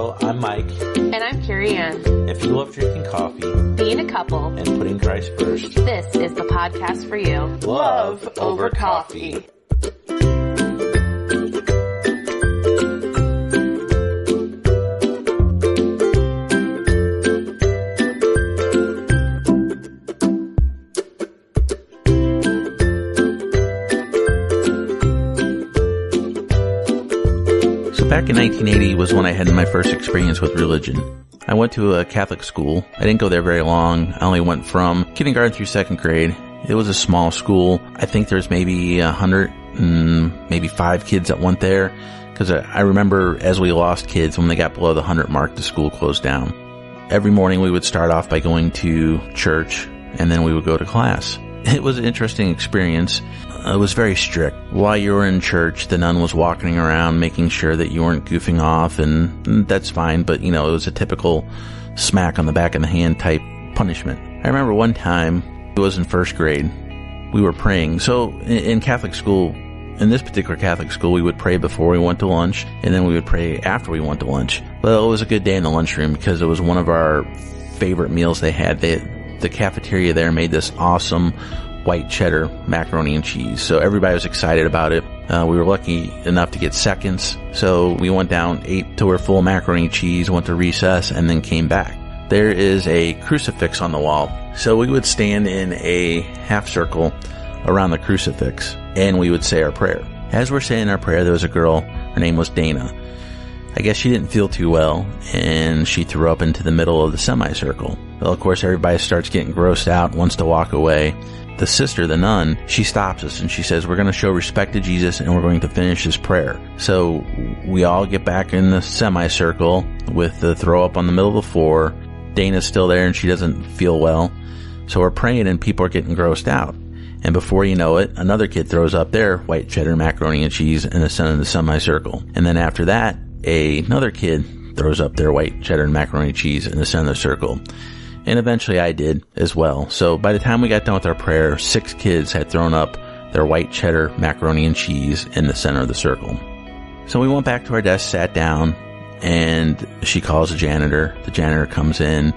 Hello, I'm Mike. And I'm Carrie Ann. If you love drinking coffee, being a couple, and putting Christ first, this is the podcast for you. Love over coffee. Back in 1980 was when I had my first experience with religion. I went to a Catholic school. I didn't go there very long. I only went from kindergarten through second grade. It was a small school. I think there's maybe 100 and maybe 5 kids that went there. Because I remember as we lost kids, when they got below the 100 mark, the school closed down. Every morning we would start off by going to church, and then we would go to class. It was an interesting experience. It was very strict. While you were in church, the nun was walking around making sure that you weren't goofing off, and that's fine, but, it was a typical smack on the back of the hand type punishment. I remember one time, it was in first grade, we were praying. So in Catholic school, in this particular Catholic school, we would pray before we went to lunch, and then we would pray after we went to lunch. Well, it was a good day in the lunchroom because it was one of our favorite meals they had. The cafeteria there made this awesome white cheddar macaroni and cheese. So everybody was excited about it. We were lucky enough to get seconds. So we went down, ate till we were full of macaroni and cheese, went to recess, and then came back. There is a crucifix on the wall. So we would stand in a half circle around the crucifix, and we would say our prayer. As we're saying our prayer, there was a girl. Her name was Dana. I guess she didn't feel too well, and she threw up into the middle of the semicircle. Well, of course, everybody starts getting grossed out, wants to walk away. The sister, the nun, she stops us and she says, we're going to show respect to Jesus and we're going to finish his prayer. So we all get back in the semicircle with the throw up on the middle of the floor. Dana's still there and she doesn't feel well. So we're praying and people are getting grossed out. And before you know it, another kid throws up their white cheddar macaroni and cheese in the center of the semicircle. And then after that, another kid throws up their white cheddar and macaroni and cheese in the center of the circle. And eventually I did as well. So by the time we got done with our prayer, 6 kids had thrown up their white cheddar macaroni and cheese in the center of the circle. So we went back to our desk, sat down, and she calls the janitor. The janitor comes in,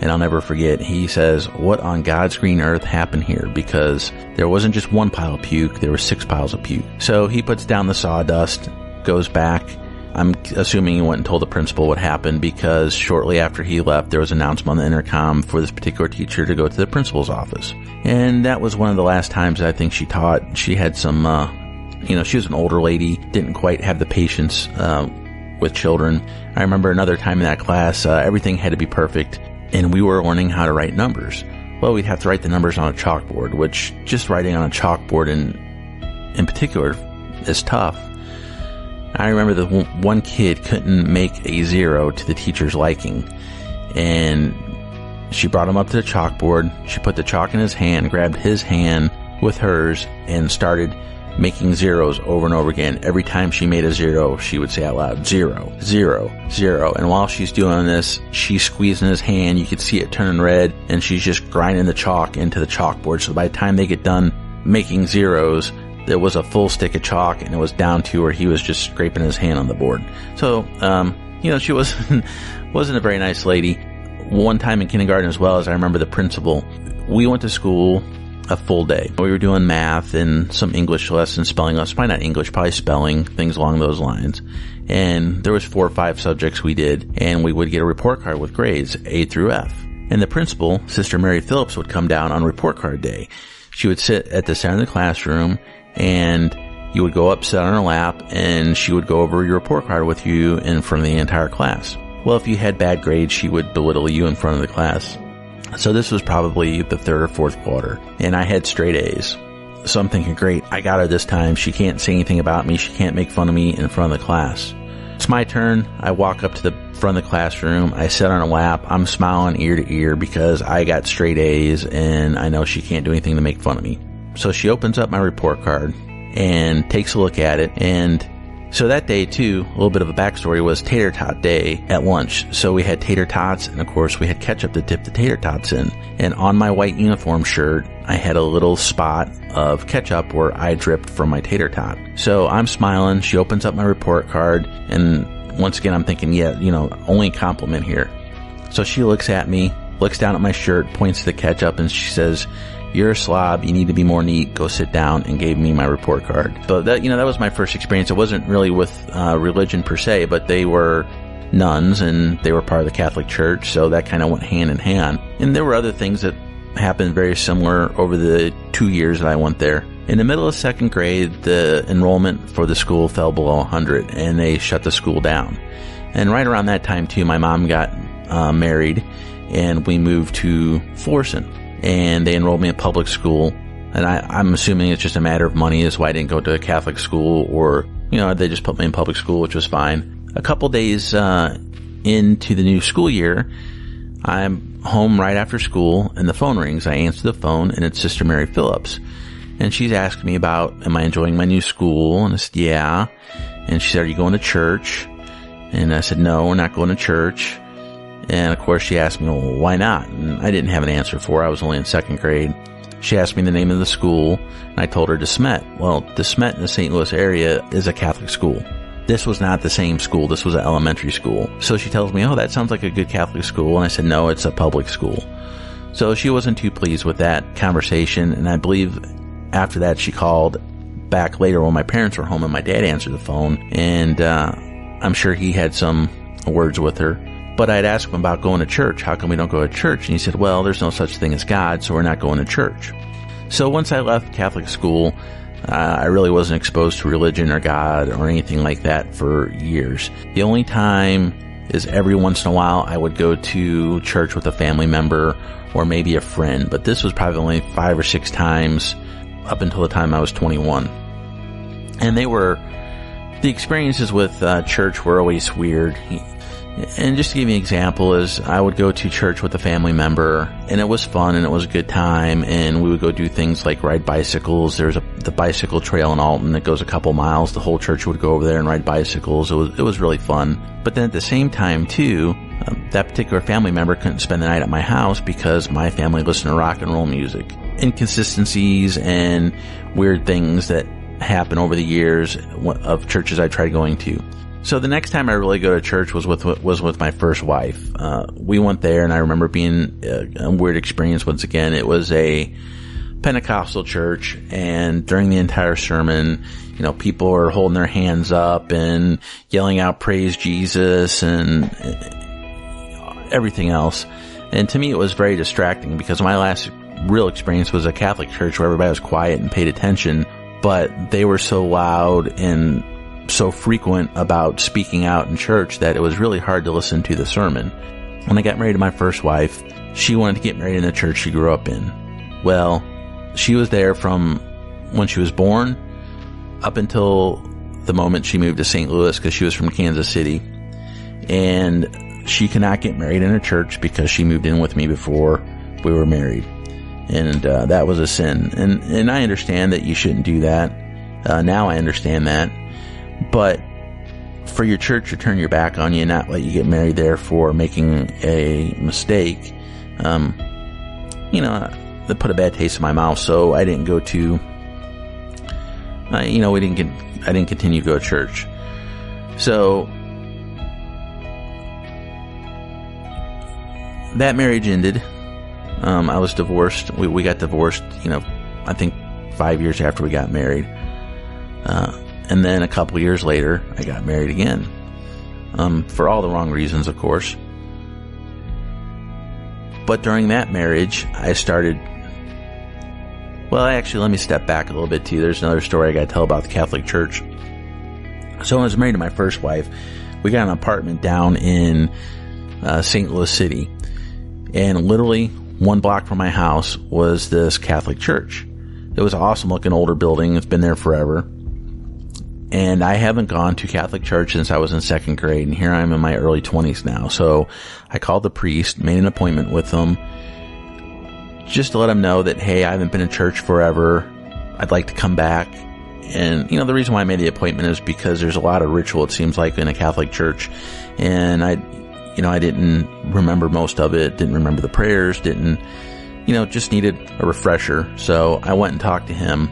and I'll never forget, he says, what on God's green earth happened here? Because there wasn't just one pile of puke, there were 6 piles of puke. So he puts down the sawdust, goes back. I'm assuming he went and told the principal what happened because shortly after he left, there was an announcement on the intercom for this particular teacher to go to the principal's office. And that was one of the last times I think she taught. She had some, she was an older lady, didn't quite have the patience with children. I remember another time in that class, everything had to be perfect, and we were learning how to write numbers. Well, we'd have to write the numbers on a chalkboard, which just writing on a chalkboard in particular is tough. I remember the one kid couldn't make a 0 to the teacher's liking, and she brought him up to the chalkboard. She put the chalk in his hand, grabbed his hand with hers, and started making zeros over and over again. Every time she made a 0, she would say out loud, 0, 0, 0. And while she's doing this, she's squeezing his hand. You could see it turning red, and she's just grinding the chalk into the chalkboard. So by the time they get done making zeros, there was a full stick of chalk, and it was down to where he was just scraping his hand on the board. So, she wasn't a very nice lady. One time in kindergarten as well, as I remember the principal, we went to school a full day. We were doing math and some English lessons, spelling lessons, probably not English, probably spelling, things along those lines. And there was 4 or 5 subjects we did, and we would get a report card with grades A through F. And the principal, Sister Mary Phillips, would come down on report card day. She would sit at the center of the classroom, and you would go up, sit on her lap, and she would go over your report card with you in front of the entire class. Well, if you had bad grades, she would belittle you in front of the class. So this was probably the 3rd or 4th quarter, and I had straight A's. So I'm thinking, great, I got her this time. She can't say anything about me. She can't make fun of me in front of the class. It's my turn. I walk up to the front of the classroom. I sit on her lap. I'm smiling ear to ear because I got straight A's, and I know she can't do anything to make fun of me. So she opens up my report card and takes a look at it. And so that day, too, a little bit of a backstory, was tater tot day at lunch. So we had tater tots, and of course we had ketchup to dip the tater tots in. And on my white uniform shirt, I had a little spot of ketchup where I dripped from my tater tot. So I'm smiling. She opens up my report card, and once again, I'm thinking, yeah, only a compliment here. So she looks at me, looks down at my shirt, points to the ketchup, and she says, "You're a slob. You need to be more neat. Go sit down," and gave me my report card. So that was my first experience. It wasn't really with religion per se, but they were nuns and they were part of the Catholic Church. So that kind of went hand in hand. And there were other things that happened very similar over the 2 years that I went there. In the middle of second grade, the enrollment for the school fell below 100 and they shut the school down. And right around that time too, my mom got married and we moved to Florissant. And they enrolled me in public school. And I'm assuming it's just a matter of money is why I didn't go to a Catholic school, or, they just put me in public school, which was fine. A couple days into the new school year, I'm home right after school and the phone rings. I answer the phone and it's Sister Mary Phillips. And she's asking me about, am I enjoying my new school? And I said, yeah. And she said, are you going to church? And I said, no, we're not going to church. And of course she asked me, well, why not? And I didn't have an answer for her. I was only in second grade. She asked me the name of the school, and I told her De Smet. Well, De Smet in the St. Louis area is a Catholic school. This was not the same school. This was an elementary school. So she tells me, oh, that sounds like a good Catholic school. And I said, no, it's a public school. So she wasn't too pleased with that conversation. And I believe after that, she called back later when my parents were home and my dad answered the phone. And I'm sure he had some words with her. But I'd asked him about going to church. How come we don't go to church? And he said, well, there's no such thing as God, so we're not going to church. So once I left Catholic school, I really wasn't exposed to religion or God or anything like that for years. The only time is every once in a while I would go to church with a family member or maybe a friend. But this was probably only 5 or 6 times up until the time I was 21. And the experiences with church were always weird. And just to give you an example is I would go to church with a family member and it was fun and it was a good time, and we would go do things like ride bicycles. There's the bicycle trail in Alton that goes a couple miles. The whole church would go over there and ride bicycles. It was really fun. But then at the same time too, that particular family member couldn't spend the night at my house because my family listened to rock and roll music. Inconsistencies and weird things that happen over the years of churches I tried going to. So the next time I really go to church was with my first wife. We went there and I remember being a weird experience once again. It was a Pentecostal church, and during the entire sermon, people are holding their hands up and yelling out praise Jesus and everything else. And to me it was very distracting because my last real experience was a Catholic church where everybody was quiet and paid attention, but they were so loud and so frequent about speaking out in church that it was really hard to listen to the sermon. When I got married to my first wife, she wanted to get married in the church she grew up in. Well, she was there from when she was born up until the moment she moved to St. Louis because she was from Kansas City. And she could not get married in a church because she moved in with me before we were married. And that was a sin. And I understand that you shouldn't do that. Now I understand that. But for your church to turn your back on you and not let you get married there for making a mistake, that put a bad taste in my mouth. So I didn't go to, I didn't continue to go to church. So that marriage ended. I was divorced. We got divorced, I think 5 years after we got married. And then a couple years later, I got married again. For all the wrong reasons, of course. But during that marriage, I started... Well, actually, let me step back a little bit, too. There's another story I got to tell about the Catholic Church. So when I was married to my first wife, we got an apartment down in St. Louis City. And literally 1 block from my house was this Catholic church. It was an awesome-looking older building. It's been there forever. And I haven't gone to Catholic church since I was in second grade, and here I am in my early 20s now. So I called the priest, made an appointment with him, just to let him know that, hey, I haven't been in church forever. I'd like to come back. And, the reason why I made the appointment is because there's a lot of ritual, it seems like, in a Catholic church. And I didn't remember most of it, didn't remember the prayers, just needed a refresher. So I went and talked to him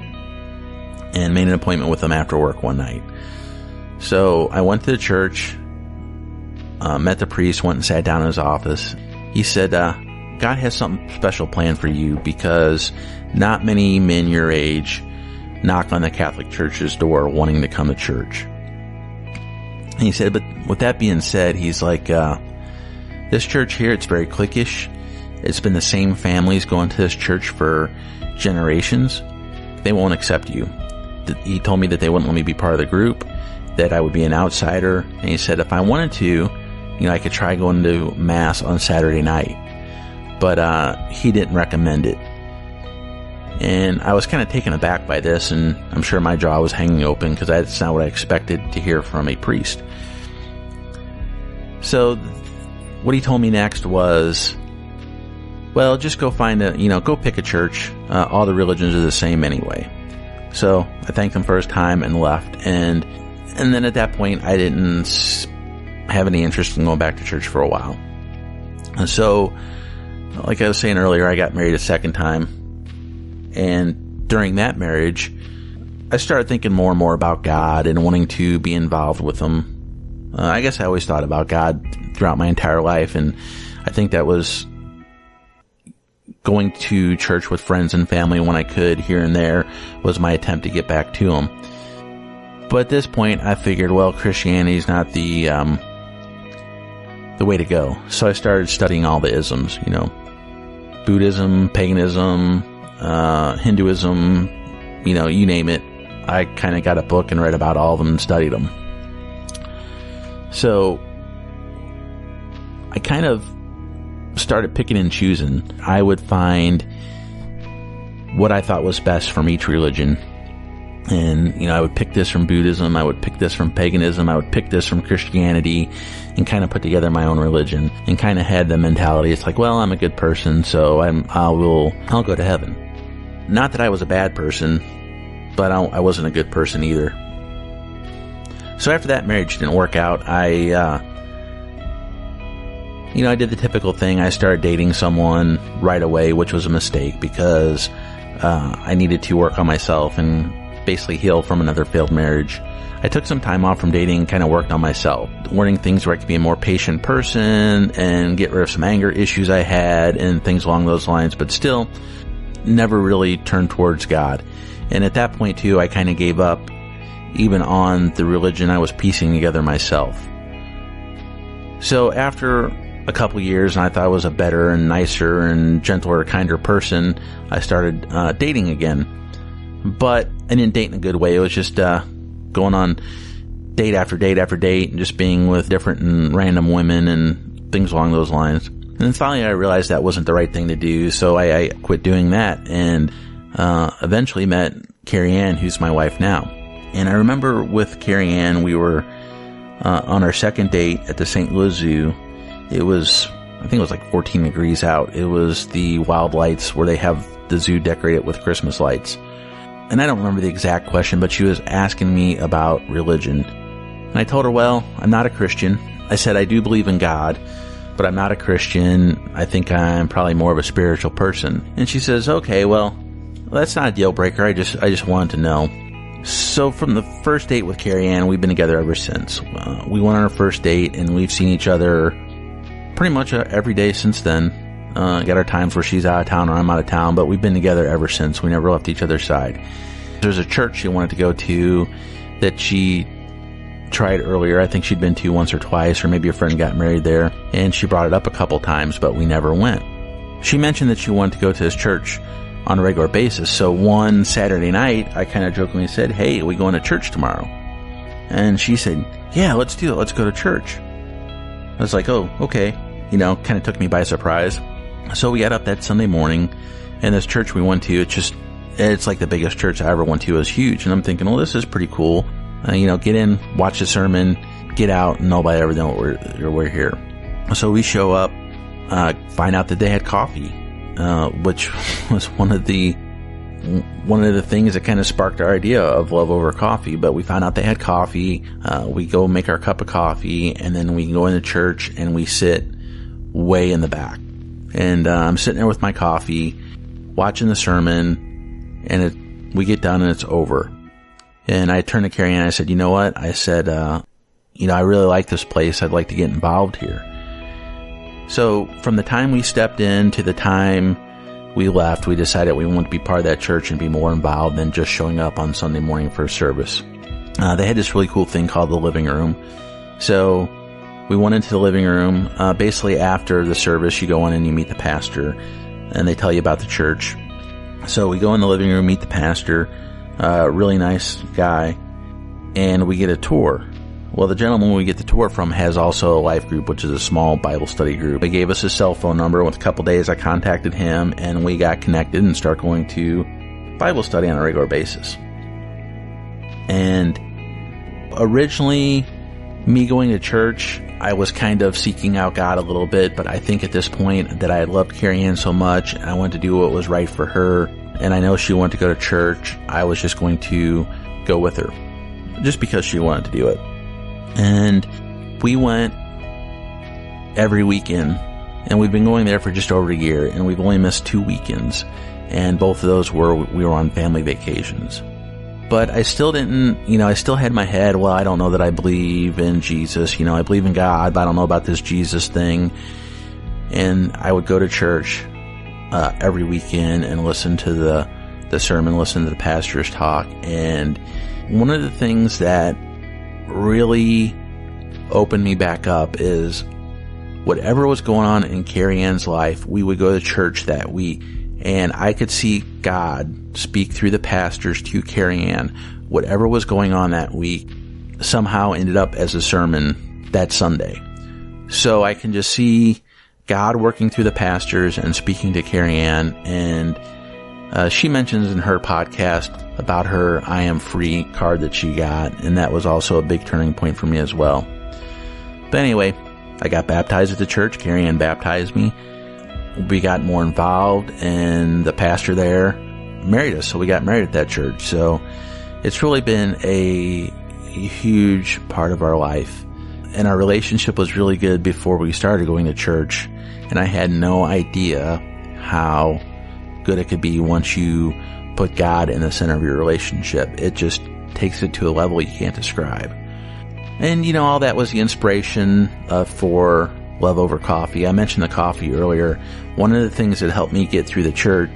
and made an appointment with him after work one night. So I went to the church, met the priest, went and sat down in his office. He said, God has something special planned for you because not many men your age knock on the Catholic Church's door wanting to come to church. And he said, but with that being said, he's like, this church here, it's very cliquish. It's been the same families going to this church for generations. They won't accept you. He told me that they wouldn't let me be part of the group, that I would be an outsider. And he said if I wanted to, I could try going to Mass on Saturday night. But he didn't recommend it. And I was kind of taken aback by this, and I'm sure my jaw was hanging open because that's not what I expected to hear from a priest. So what he told me next was, well, just go find go pick a church. All the religions are the same anyway. So I thanked him for his time and left. And then at that point, I didn't have any interest in going back to church for a while. And so, like I was saying earlier, I got married a second time. And during that marriage, I started thinking more and more about God and wanting to be involved with Him. I guess I always thought about God throughout my entire life, and I think that was going to church with friends and family when I could here and there was my attempt to get back to Him. But at this point, I figured, well, Christianity is not the way to go. So I started studying all the isms, Buddhism, paganism, Hinduism, you name it. I kind of got a book and read about all of them and studied them. So I kind of started picking and choosing. I would find what I thought was best from each religion. And, I would pick this from Buddhism, I would pick this from paganism, I would pick this from Christianity, and kind of put together my own religion, and kind of had the mentality, it's like, well, I'm a good person, so I'll go to heaven. Not that I was a bad person, but I wasn't a good person either. So after that marriage didn't work out, I did the typical thing. I started dating someone right away, which was a mistake because I needed to work on myself and basically heal from another failed marriage. I took some time off from dating, kind of worked on myself, learning things where I could be a more patient person and get rid of some anger issues I had and things along those lines, but still never really turned towards God. And at that point too, I kind of gave up even on the religion I was piecing together myself. So after a couple years, and I thought I was a better and nicer and gentler, kinder person, I started dating again. But I didn't date in a good way. It was just going on date after date after date and just being with different and random women and things along those lines. And then finally I realized that wasn't the right thing to do, so I quit doing that and eventually met Carrie Ann, who's my wife now. And I remember with Carrie Ann, we were on our second date at the St. Louis Zoo. I think it was like 14 degrees out. It was the wild lights where they have the zoo decorated with Christmas lights. And I don't remember the exact question, but she was asking me about religion. And I told her, well, I'm not a Christian. I said, I do believe in God, but I'm not a Christian. I think I'm probably more of a spiritual person. And she says, okay, well, that's not a deal breaker. I just wanted to know. So from the first date with Carrie Ann, we've been together ever since. We went on our first date and we've seen each other pretty much every day since then. Got our times where she's out of town or I'm out of town, but we've been together ever since. We never left each other's side. There's a church she wanted to go to that she tried earlier. I think she'd been to once or twice, or maybe a friend got married there, and she brought it up a couple times, but we never went. She mentioned that she wanted to go to this church on a regular basis. So one Saturday night, I kind of jokingly said, hey, are we going to church tomorrow? And she said, yeah, let's do it. Let's go to church. I was like, oh, okay. Kind of took me by surprise. So we got up that Sunday morning, and this church we went to, it's like the biggest church I ever went to. It was huge. And I'm thinking, well, this is pretty cool. Get in, watch the sermon, get out, and nobody ever know we're here. So we show up, find out that they had coffee, which was one of the things that kind of sparked our idea of love over coffee. But we found out they had coffee. We go make our cup of coffee, and then we can go into church and we sit way in the back. And I'm sitting there with my coffee, watching the sermon, and we get done and it's over. And I turned to Carrie and I said, you know what? I said, I really like this place. I'd like to get involved here. So from the time we stepped in to the time we left, we decided we wanted to be part of that church and be more involved than just showing up on Sunday morning for a service. They had this really cool thing called the living room. So we went into the living room. Basically after the service, you go in and you meet the pastor, and they tell you about the church. So we go in the living room, meet the pastor, really nice guy, and we get a tour. Well, the gentleman we get the tour from has also a life group, which is a small Bible study group. He gave us his cell phone number. With a couple days, I contacted him, and we got connected and started going to Bible study on a regular basis. And originally, me going to church, I was kind of seeking out God a little bit, but I think at this point that I had loved Carrie Ann so much, and I wanted to do what was right for her, and I know she wanted to go to church, I was just going to go with her, just because she wanted to do it. And we went every weekend, and we've been going there for just over a year, and we've only missed 2 weekends, and both of those we were on family vacations. But I still didn't, I still had in my head, well, I don't know that I believe in Jesus. I believe in God, but I don't know about this Jesus thing. And I would go to church every weekend and listen to the sermon, listen to the pastors talk. And one of the things that really opened me back up is whatever was going on in Carrie Ann's life, we would go to church that week. And I could see God speak through the pastors to Carrie Ann. Whatever was going on that week somehow ended up as a sermon that Sunday. So I can just see God working through the pastors and speaking to Carrie Ann. And she mentions in her podcast about her I Am Free card that she got. And that was also a big turning point for me as well. But anyway, I got baptized at the church. Carrie Ann baptized me. We got more involved, and the pastor there married us, so we got married at that church. So it's really been a huge part of our life, and our relationship was really good before we started going to church, and I had no idea how good it could be once you put God in the center of your relationship. It just takes it to a level you can't describe. And all that was the inspiration for Love Over Coffee. I mentioned the coffee earlier. One of the things that helped me get through the church,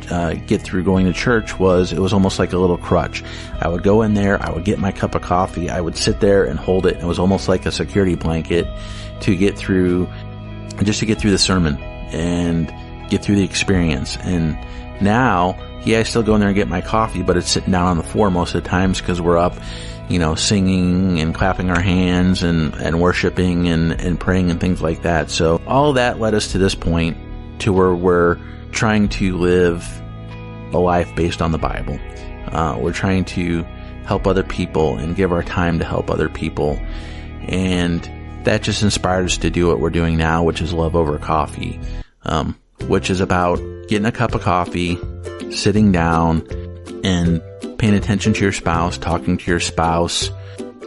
get through going to church, was it was almost like a little crutch. I would go in there, I would get my cup of coffee, I would sit there and hold it. It was almost like a security blanket to get through the sermon and get through the experience. And now, I still go in there and get my coffee, but it's sitting down on the floor most of the times because we're up, singing and clapping our hands and worshiping and praying and things like that. So all of that led us to this point to where we're trying to live a life based on the Bible. We're trying to help other people and give our time to help other people. And that just inspired us to do what we're doing now, which is Love Over Coffee, which is about getting a cup of coffee, sitting down, and paying attention to your spouse, talking to your spouse,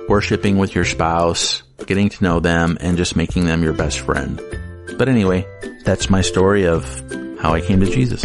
worshiping with your spouse, getting to know them, and just making them your best friend. But anyway, that's my story of how I came to Jesus.